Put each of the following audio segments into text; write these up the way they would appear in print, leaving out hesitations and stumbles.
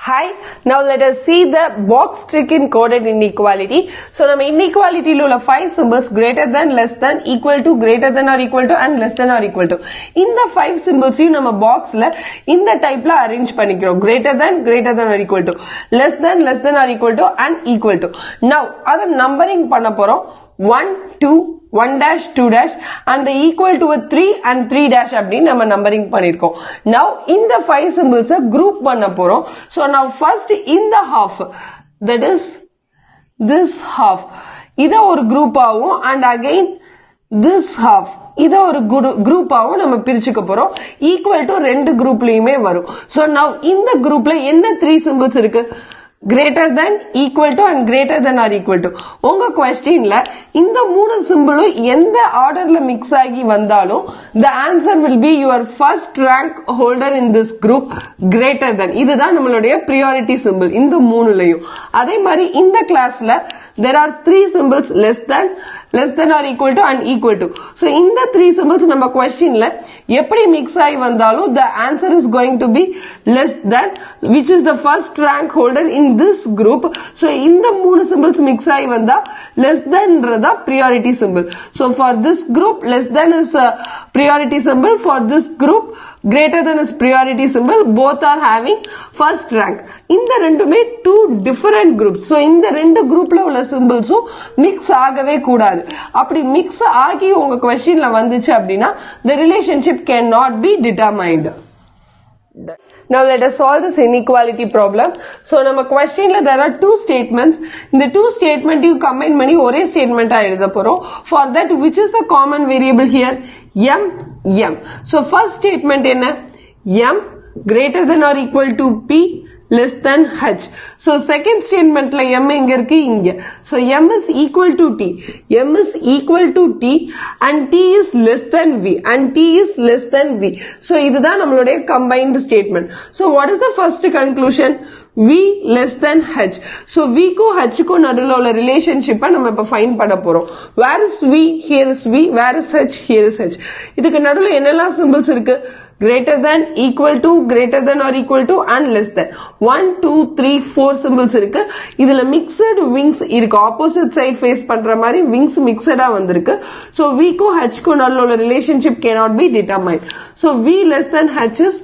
Hi, now let us see the box trick in coded inequality. So, நம்ம inequality ல 5 symbols greater than, less than, equal to, greater than or equal to and less than or equal to. இந்த 5 symbols நம்ம boxல இந்த typeல arrange பண்ணிக்கிறோம். Greater than or equal to, less than or equal to and equal to. Now, அதை numbering பண்ண போறோம். 1, 2, 1 dash 2 dash and the equal to a 3 and 3 dash அப்படின்னு நம்ம numbering பண்ணிருக்கோம். Now இந்த 5 symbols group பண்ண போறோம். So now first in the half, that is this half, இத ஒரு group ஆகும் and again this half, இத ஒரு group ஆகும் நம்ம பிரிச்சுக்க போறோம். Equal to ரெண்டு groupலயுமே வரும். So now இந்த groupல என்ன 3 symbols இருக்கு? Greater than, equal to and greater than or equal to. உங்க questionல இந்த மூணு சிம்பிளும் எந்த ஆர்டர்ல மிக்ஸ் ஆகி வந்தாலும் the answer will be your first rank holder in this group greater than. இதுதான் நம்மளுடைய priority symbol இந்த மூணுலயும். அதே மாதிரி இந்த கிளாஸ்ல there are 3 symbols less than or equal to and equal to. So இந்த 3 symbols நம்ம questionல எப்படி மிக்ஸ் ஆகி வந்தாலும் the answer is going to be less than, which is the first rank holder in this group. So இந்த மூணு symbols mix ஆகி வந்தா less than Radha priority symbol. So for this group less than is a priority symbol, for this group greater than is priority symbol, both are having first rank. இந்த ரெண்டுமே 2 different groups. So இந்த ரெண்டு groupல உள்ள symbolsம் mix ஆகவே கூடாது. அப்படி mix ஆகி உங்க questionல வந்துச்சு அப்படின்னா the relationship cannot be determined. Now let us solve this inequality problem. So நம்ம questionல there are 2 statements. இந்த 2 statement you combine பண்ணி ஒரே statement எழுத போறோம். For that, which is the common variable here? M. So first statement என்ன? M greater than or equal to P less than H. So second statementல M எங்க இருக்கு? இங்க. So M is equal to T. M is equal to T and T is less than V. So இதுதான் நம்மளுடைய combined statement. So what is the first conclusion? V less than H. So V को H को நடுவுல உள்ள relationship நம்ம இப்ப find பண்ண போறோம். Where is V? Here is V. Where is H? Here is H. இதுக்கு நடுவுல என்னெல்லாம் symbols இருக்கு? Greater than, equal to, greater than or equal to and less than. 1, 2, 3, 4 symbols இருக்கு. இதுல mixed wings இருக்கு. Opposite side face பண்ற மாதிரி wings mixed வந்திருக்கு. So V को H को நடுவுல உள்ள relationship cannot be determined. So V less than H is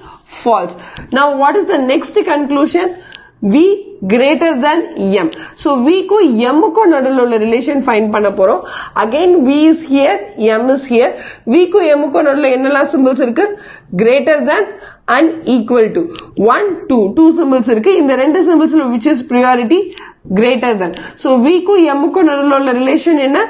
false. Now what is the next conclusion? V greater than M. So V को M को நடுவுல உள்ள relation find பண்ண போறோம். Again V is here, M is here. V को M को நடுவுல என்னெல்லாம் symbols இருக்கு? Greater than and equal to. 1, 2 symbols இருக்கு. இந்த ரெண்டு symbols which is priority? Greater than. So V को M को நடுவுல உள்ள relation என்ன?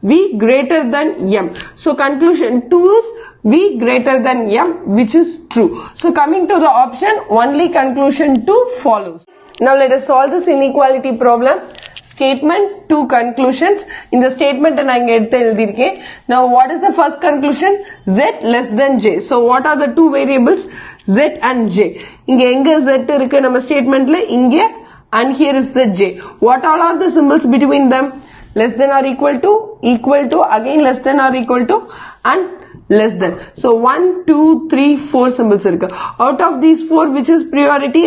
V greater than M. So conclusion 2 is V greater than M, which is true. So coming to the option, only conclusion 2 follows. Now let us solve this inequality problem. Statement, 2 conclusions. In the statement நான் இங்க எடுத்து எழுதியிருக்கேன். Now what is the first conclusion? Z less than J. So what are the 2 variables? Z and J. இங்க எங்க Z இருக்கு நம்ம statementல? இங்க and here is the J. What all are the symbols between them? Less than or equal to, again less than or equal to and less than. So 1, 2, 3, 4 symbols இருக்கு. Out of these 4, which is priority?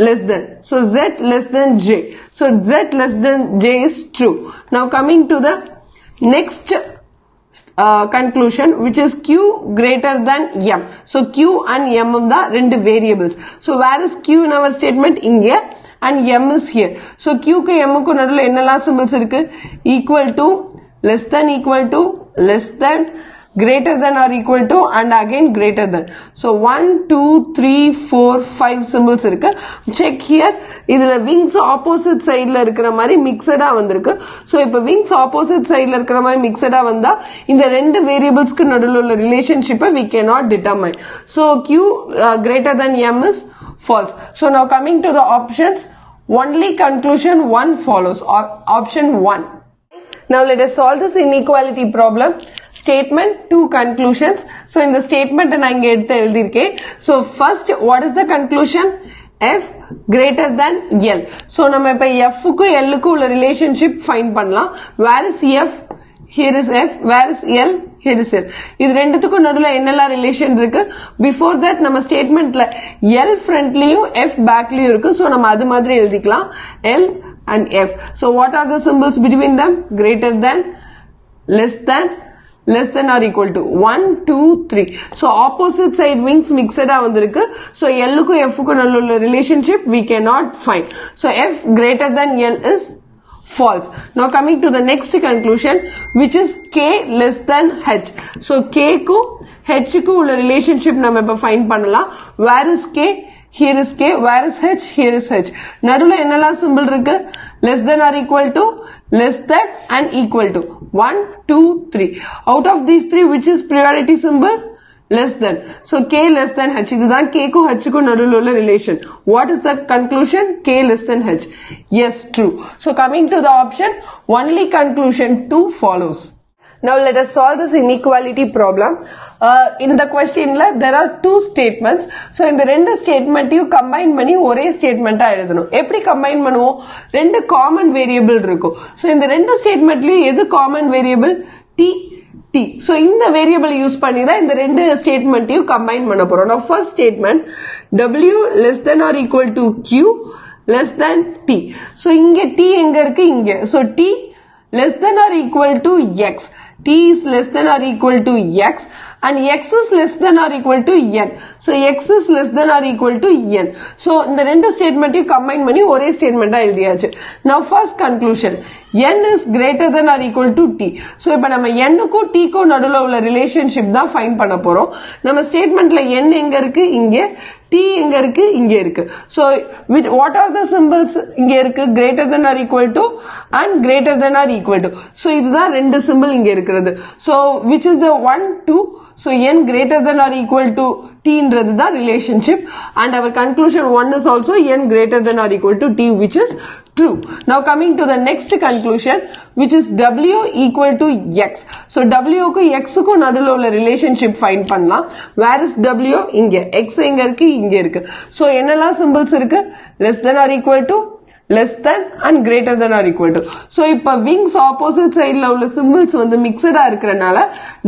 Less than. So Z less than J. So Z less than J is true. Now coming to the next conclusion, which is Q greater than M. So Q and M are ரெண்டு variables. So where is Q in our statement? இங்க and M is here. So Q க்கு M க்கு நடுவுல என்னெல்லாம் symbols இருக்கு? Equal to, less than equal to, less than, greater than or equal to and again greater than. So 1, 2, 3, 4, 5 symbols இருக்கு. Check here. இதுல wings opposite sideல இருக்கிற மாதிரி mixedா வந்திருக்கு. So இப்ப wings opposite sideல இருக்கிற மாதிரி mixedா வந்தா இந்த ரெண்டு variablesக்கு நடுவுல உள்ள relationship we cannot determine. So Q greater than M is false. So now coming to the options, only conclusion 1 follows. Option 1. Now let us solve this inequality problem. Statement, 2 conclusions. So in the statement நான் இங்க எடுத்து எழுதியிருக்கேன். So first, what is the conclusion? F greater than L. So நம்ம இப்ப F க்கு L க்கு உள்ள relationship find பண்ணலாம். Where is F? Here is F. Where is L? here is L. இது ரெண்டுத்துக்கும் நடுவுல என்னெல்லாம் ரிலேஷன் இருக்கு? பிஃபோர் தட் நம்ம ஸ்டேட்மெண்ட்ல L ஃப்ரண்ட்லயும் F பேக்லயும் இருக்கு. சோ நம்ம அது மாதிரி எழுதிக்கலாம் L and F. So what are the symbols between them? Greater than, less than or equal to 1, 2, 3. So opposite side wings mixed ஆ வந்திருக்கு. So L க்கும் F க்கும் நடுவுல relationship we cannot find. So F greater than L is false. Now coming to the next conclusion, which is K less than H. So K க்கும் H க்கும் உள்ள relationship நம்ம இப்ப find பண்ணலாம். Where is K? Here is K. Where is H? Here is H. நடுவுல என்னெல்லாம் symbol இருக்கு? Less than or equal to, less than and equal to. 1, 2, 3. Out of these three, which is priority symbol? Less than. So K less than H. இதுதான் K க்கும் H க்கும் நடுவுல உள்ள relation. What is the conclusion? K less than H. Yes, true. So coming to the option, only conclusion 2 follows. Now let us solve this inequality problem. In the question there are two statements. So இந்த ரெண்டு ஸ்டேட்மெண்ட்டையும் combine பண்ணி ஒரே ஸ்டேட்மெண்டா எழுதணும். எப்படி combine பண்ணுவோம்? ரெண்டு common variable இருக்கும். So இந்த ரெண்டு ஸ்டேட்மெண்ட்லயும் எது காமன் வேரியபிள்? T. So இந்த வேரியபிள் யூஸ் பண்ணி தான் இந்த ரெண்டு ஸ்டேட்மெண்ட்டையும் கம்பைன் பண்ண போறோம். Now first statement, W less than or equal to Q less than T. So இங்க T எங்க இருக்கு? இங்க. So T less than or equal to X. T is less than or equal to X and X is less than or equal to N. So X is less than or equal to N. So இந்த ரெண்டு ஸ்டேட்மெண்ட்டையும் combine பண்ணி ஒரே ஸ்டேட்மெண்டா எழுதியாச்சு. Now first conclusion, N is greater than or equal to T. So இப்ப நம்ம N க்கும் T க்கும் நடுவுல உள்ள ரிலேஷன்ஷிப் தான் ஃபைண்ட் பண்ண போறோம். நம்ம ஸ்டேட்மெண்ட்ல N எங்க இருக்கு? இங்க. T எங்க இருக்கு? இங்க இருக்கு. So what are the symbols? இங்க இருக்கு greater than or equal to and greater than or equal to. So இதுதான் ரெண்டு symbol இங்க இருக்கிறது. So which is the 1, 2. So N greater than or equal to T ன்றது தான் relationship and our conclusion 1 is also N greater than or equal to T, which is true. Now coming to the next conclusion, which is W equal to X. So W க்கும் X க்கும் நடுவுல உள்ள relationship find பண்ணலாம். Where is W? இங்க. X எங்க இருக்கு? இங்க இருக்கு. So என்னெல்லாம் symbols இருக்கு? Less than or equal to, less than and greater than or equal to. So இப்ப wings opposite sideல உள்ள symbols வந்து mixed ஆ இருக்கறனால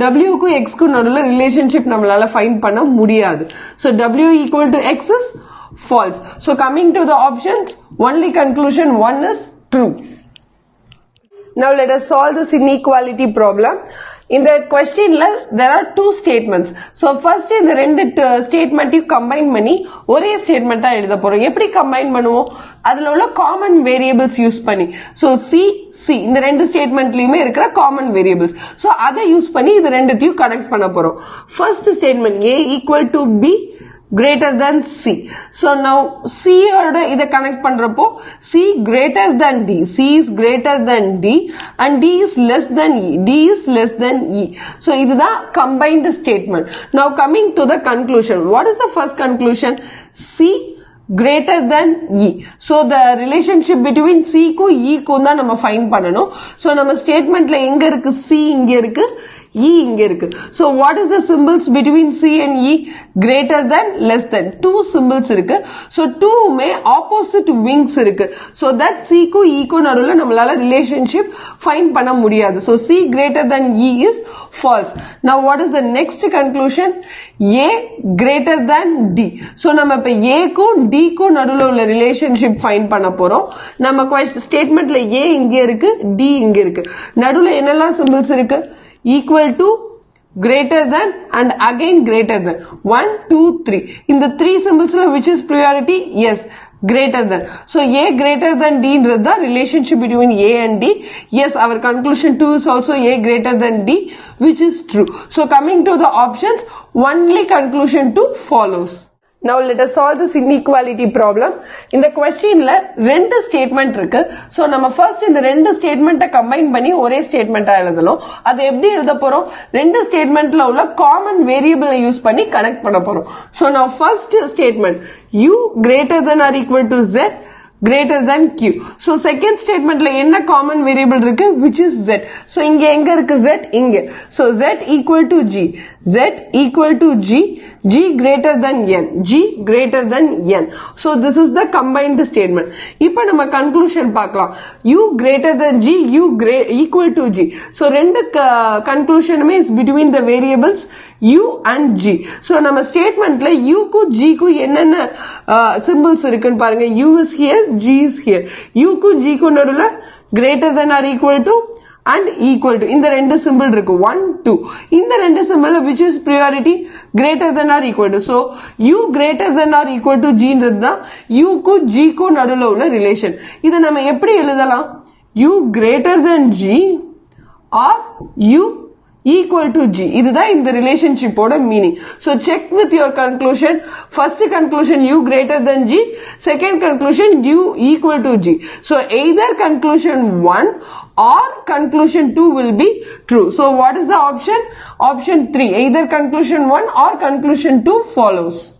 W க்கும் X க்கும் நடுவுல relationship நம்மளால find பண்ண முடியாது. So W equal to X is false. So coming to the options, only conclusion 1 is true. Now let us solve this inequality problem. In the question there are two statements. So first இந்த ரெண்டு ஸ்டேட்மெண்ட்டையும் combine பண்ணி ஒரே ஸ்டேட்மெண்டா எழுத போறோம். எப்படி combine பண்ணுவோம்? அதுல உள்ள காமன் வேரியபிள்ஸ் யூஸ் பண்ணி. So C இந்த ரெண்டு ஸ்டேட்மெண்ட்லயுமே இருக்கிற காமன் வேரியபிள்ஸ். So அதை யூஸ் பண்ணி இது ரெண்டுத்தையும் கனெக்ட் பண்ண போறோம். First statement, A equal to B greater than C. So now C ஓட இத கனெக்ட் பண்றப்போ C greater than D. C is greater than D and D is less than E. D is less than E. So இதுதான் combined statement. Now coming to the conclusion. What is the first conclusion? C greater than E. So the relationship between C க்கும் E க்கும் தான் நம்ம find பண்ணனும். So நம்ம ஸ்டேட்மெண்ட்ல எங்க இருக்கு? C இங்க இருக்கு, E இங்க இருக்கு. So what is the symbols between C and E? Greater than, less than. Two symbols இருக்கு. So two மே opposite wings இருக்கு. So that C க்கும் E க்கும் நடுவுல நம்மளால relationship find பண்ண முடியாது. So C greater than E is false. Now what is the next conclusion? A greater than D. So நம்ம இப்ப A க்கும் D க்கும் நடுவுல உள்ள relationship find பண்ண போறோம். நம்ம ஸ்டேட்மெண்ட்ல A இங்க இருக்கு, D இங்க இருக்கு. நடுவுல என்னெல்லாம் symbols இருக்கு? Equal to, greater than and again greater than. 1, 2, 3. In the three symbols which is priority? Yes, greater than. So A greater than D is the relationship between A and D. Yes, our conclusion 2 is also A greater than D, which is true. So coming to the options, only conclusion 2 follows. Now let us solve this inequality problem. In the question ரெண்டு statement இருக்கு. So நம்ம first இந்த ரெண்டு ஸ்டேட்மெண்ட்டை combine பண்ணி ஒரே ஸ்டேட்மெண்டா எழுதணும். அது எப்படி எழுத போறோம்? ரெண்டு ஸ்டேட்மெண்ட்ல உள்ள காமன் வேரியபிளை யூஸ் பண்ணி கனெக்ட் பண்ண போறோம். So now first statement, U greater than or equal to Z greater than q. So second statementல என்ன common variable இருக்கு, which is z. So இங்க எங்க இருக்கு z, இங்க. So z equal to g, z equal to g, g greater than n, g greater than n. So this is the combined statement. இப்போ நம்ம conclusion பார்க்கலாம். u greater than g, u equal to g. So ரெண்டு conclusion is between the variables u and g. So நம்ம statementல u க்கு g க்கு என்னென்ன symbols இருக்குன்னு பாருங்க. u is here, g is here. u க்கு g க்கு நடுவுல greater than or equal to and equal to இந்த ரெண்டு symbol இருக்கு 1 2. இந்த ரெண்டு symbol which is priority, greater than or equal to. So u greater than or equal to g ன்றது தான் u க்கு g க்கு நடுவுல உள்ள ரிலேஷன். இத நம்ம எப்படி எழுதலாம், u greater than g or u equal to g. இதுதான் இந்த relationship ஓட meaning. So check with your conclusion. First conclusion u greater than g, second conclusion u equal to g. So either conclusion 1 or conclusion 2 will be true. So what is the option? Option 3. Either conclusion 1 or conclusion 2 follows.